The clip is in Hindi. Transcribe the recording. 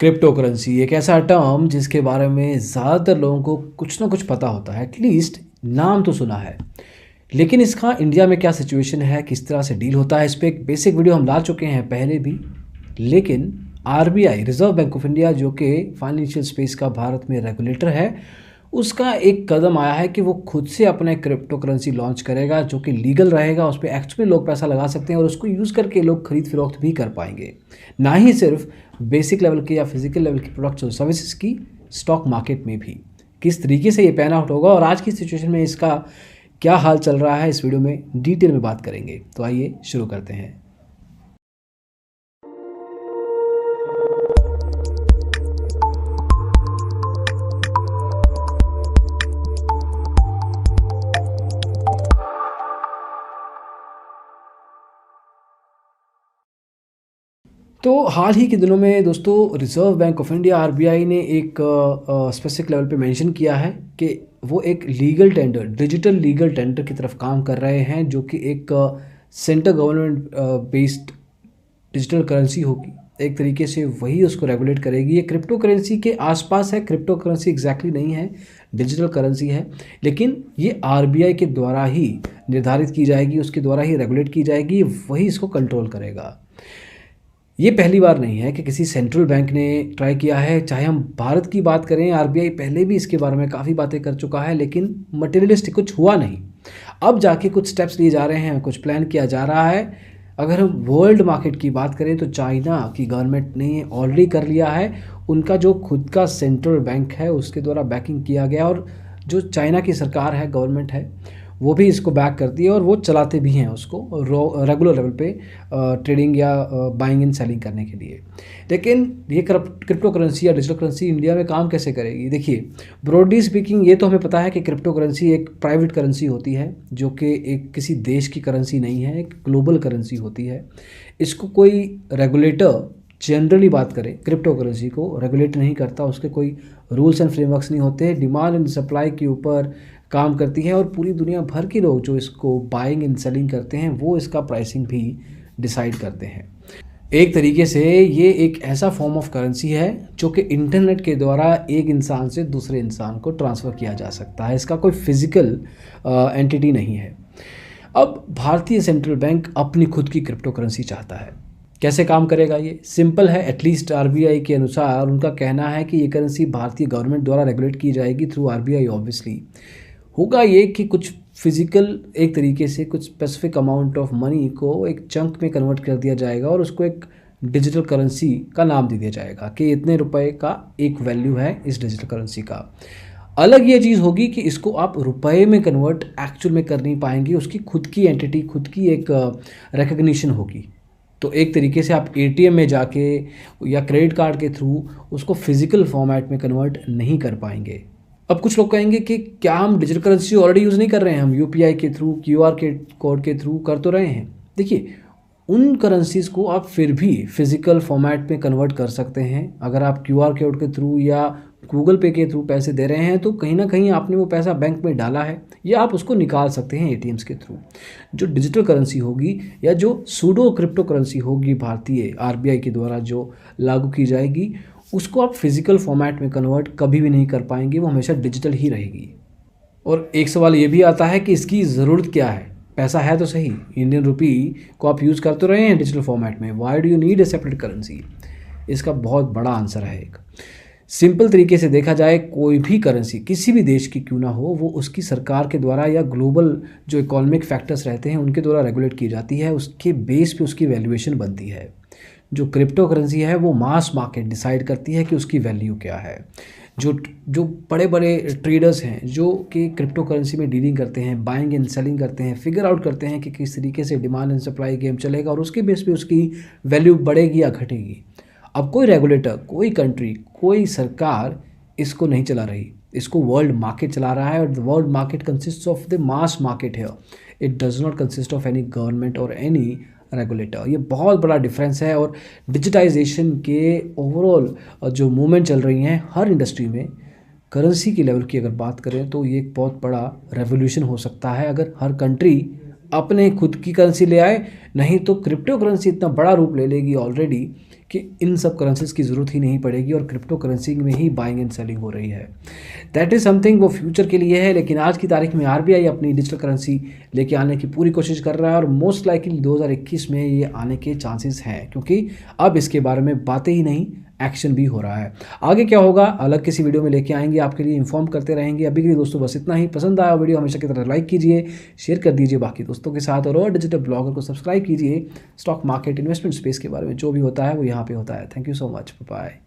क्रिप्टो करेंसी एक ऐसा टर्म जिसके बारे में ज़्यादातर लोगों को कुछ ना कुछ पता होता है, एटलीस्ट नाम तो सुना है। लेकिन इसका इंडिया में क्या सिचुएशन है, किस तरह से डील होता है, इस पर एक बेसिक वीडियो हम ला चुके हैं पहले भी। लेकिन RBI, reserve bank of India, जो कि फाइनेंशियल स्पेस का भारत में रेगुलेटर है, उसका एक कदम आया है कि वो खुद से अपना क्रिप्टो करेंसी लॉन्च करेगा जो कि लीगल रहेगा। उस पर एक्चुअली लोग पैसा लगा सकते हैं और उसको यूज़ करके लोग खरीद फरोख्त भी कर पाएंगे, ना ही सिर्फ बेसिक लेवल के या फिजिकल लेवल के प्रोडक्ट्स और सर्विसेज की, स्टॉक मार्केट में भी। किस तरीके से ये पैन आउट होगा और आज की सिचुएशन में इसका क्या हाल चल रहा है, इस वीडियो में डिटेल में बात करेंगे। तो आइए शुरू करते हैं। तो हाल ही के दिनों में दोस्तों, reserve bank of India RBI ने एक स्पेसिफिक लेवल पे मेंशन किया है कि वो एक legal tender, digital legal tender की तरफ काम कर रहे हैं, जो कि एक centre government based digital currency होगी। एक तरीके से वही उसको रेगुलेट करेगी। ये क्रिप्टो करेंसी के आसपास है, क्रिप्टो करेंसी एग्जैक्टली नहीं है, डिजिटल करेंसी है, लेकिन ये आरबीआई के द्वारा ही निर्धारित की जाएगी, उसके द्वारा ही रेगुलेट की जाएगी, वही इसको कंट्रोल करेगा। ये पहली बार नहीं है कि किसी सेंट्रल बैंक ने ट्राई किया है। चाहे हम भारत की बात करें, आरबीआई पहले भी इसके बारे में काफ़ी बातें कर चुका है, लेकिन मटेरियलिस्टिक कुछ हुआ नहीं। अब जाके कुछ स्टेप्स लिए जा रहे हैं, कुछ प्लान किया जा रहा है। अगर हम वर्ल्ड मार्केट की बात करें तो चाइना की गवर्नमेंट ने ऑलरेडी कर लिया है। उनका जो खुद का सेंट्रल बैंक है उसके द्वारा बैकिंग किया गया, और जो चाइना की सरकार है, गवर्नमेंट है, वो भी इसको बैक करती है और वो चलाते भी हैं उसको रेगुलर लेवल पे ट्रेडिंग या बाइंग एंड सेलिंग करने के लिए। लेकिन ये क्रिप्टो करेंसी या डिजिटल करेंसी इंडिया में काम कैसे करेगी? देखिए, ब्रॉडली स्पीकिंग ये तो हमें पता है कि क्रिप्टो करेंसी एक प्राइवेट करेंसी होती है, जो कि एक किसी देश की करेंसी नहीं है, एक ग्लोबल करेंसी होती है। इसको कोई रेगुलेटर, जनरली बात करें, क्रिप्टो करेंसी को रेगुलेट नहीं करता, उसके कोई रूल्स एंड फ्रेमवर्क्स नहीं होते। डिमांड एंड सप्लाई के ऊपर काम करती है और पूरी दुनिया भर के लोग जो इसको बाइंग एंड सेलिंग करते हैं वो इसका प्राइसिंग भी डिसाइड करते हैं। एक तरीके से ये एक ऐसा फॉर्म ऑफ करेंसी है जो कि इंटरनेट के द्वारा एक इंसान से दूसरे इंसान को ट्रांसफ़र किया जा सकता है। इसका कोई फिजिकल एंटिटी नहीं है। अब भारतीय सेंट्रल बैंक अपनी खुद की क्रिप्टो करेंसी चाहता है। कैसे काम करेगा? ये सिंपल है। एटलीस्ट आरबीआई के अनुसार उनका कहना है कि ये करेंसी भारतीय गवर्नमेंट द्वारा रेगुलेट की जाएगी थ्रू आरबीआई। ऑब्वियसली होगा ये कि कुछ फिजिकल, एक तरीके से कुछ स्पेसिफिक अमाउंट ऑफ मनी को एक चंक में कन्वर्ट कर दिया जाएगा और उसको एक डिजिटल करेंसी का नाम दे दिया जाएगा कि इतने रुपए का एक वैल्यू है इस डिजिटल करेंसी का। अलग ये चीज़ होगी कि इसको आप रुपए में कन्वर्ट एक्चुअल में कर नहीं पाएंगे, उसकी खुद की एंटिटी, खुद की एक रिकग्निशन होगी। तो एक तरीके से आप एटीएम में जाके या क्रेडिट कार्ड के थ्रू उसको फिजिकल फॉर्मेट में कन्वर्ट नहीं कर पाएंगे। अब कुछ लोग कहेंगे कि क्या हम डिजिटल करेंसी ऑलरेडी यूज़ नहीं कर रहे हैं, हम यूपीआई के थ्रू, क्यूआर के कोड के थ्रू कर तो रहे हैं। देखिए, उन करेंसीज़ को आप फिर भी फिजिकल फॉर्मेट में कन्वर्ट कर सकते हैं। अगर आप क्यूआर कोड के थ्रू या गूगल पे के थ्रू पैसे दे रहे हैं तो कहीं ना कहीं आपने वो पैसा बैंक में डाला है, या आप उसको निकाल सकते हैं एटीएम्स के थ्रू। जो डिजिटल करेंसी होगी या जो सूडो क्रिप्टो करेंसी होगी भारतीय आरबीआई के द्वारा जो लागू की जाएगी, उसको आप फिजिकल फॉर्मेट में कन्वर्ट कभी भी नहीं कर पाएंगे, वो हमेशा डिजिटल ही रहेगी। और एक सवाल ये भी आता है कि इसकी ज़रूरत क्या है? पैसा है तो सही, इंडियन रुपी को आप यूज़ कर तो रहे हैं डिजिटल फॉर्मेट में, why do you need a separate currency? इसका बहुत बड़ा आंसर है एक सिंपल तरीके से देखा जाए, कोई भी करेंसी किसी भी देश की क्यों ना हो, वो उसकी सरकार के द्वारा या ग्लोबल जो इकोनॉमिक फैक्टर्स रहते हैं उनके द्वारा रेगुलेट की जाती है। उसके बेस पे उसकी वैल्यूएशन बनती है। जो क्रिप्टो करेंसी है वो मास मार्केट डिसाइड करती है कि उसकी वैल्यू क्या है। जो बड़े बड़े ट्रेडर्स हैं जो कि क्रिप्टो करेंसी में डीलिंग करते हैं, बाइंग एंड सेलिंग करते हैं, फिगर आउट करते हैं कि किस तरीके से डिमांड एंड सप्लाई गेम चलेगा और उसके बेस पे उसकी वैल्यू बढ़ेगी या घटेगी। अब कोई रेगुलेटर, कोई कंट्री, कोई सरकार इसको नहीं चला रही, इसको वर्ल्ड मार्केट चला रहा है। और the world market consist of the mass market है, it does not consist of any government और एनी रेगुलेटर। ये बहुत बड़ा डिफरेंस है। और डिजिटाइजेशन के ओवरऑल जो मूवमेंट चल रही हैं हर इंडस्ट्री में, करेंसी की लेवल की अगर बात करें तो ये एक बहुत बड़ा रेवोल्यूशन हो सकता है अगर हर कंट्री अपने खुद की करेंसी ले आए। नहीं तो क्रिप्टो करेंसी इतना बड़ा रूप ले लेगी ऑलरेडी कि इन सब करेंसीज की ज़रूरत ही नहीं पड़ेगी और क्रिप्टो करेंसी में ही बाइंग एंड सेलिंग हो रही है। दैट इज़ समथिंग वो फ्यूचर के लिए है, लेकिन आज की तारीख में आरबीआई अपनी डिजिटल करेंसी लेके आने की पूरी कोशिश कर रहा है और मोस्ट लाइकली 2021 में ये आने के चांसेस हैं, क्योंकि अब इसके बारे में बातें ही नहीं, एक्शन भी हो रहा है। आगे क्या होगा अलग किसी वीडियो में लेके आएंगे, आपके लिए इन्फॉर्म करते रहेंगे। अभी के लिए दोस्तों बस इतना ही। पसंद आया वीडियो हमेशा की तरह लाइक कीजिए, शेयर कर दीजिए बाकी दोस्तों के साथ, और डिजिटल ब्लॉगर को सब्सक्राइब कीजिए। स्टॉक मार्केट इन्वेस्टमेंट स्पेस के बारे में जो भी होता है वो यहाँ पे होता है। Thank you so much, bye.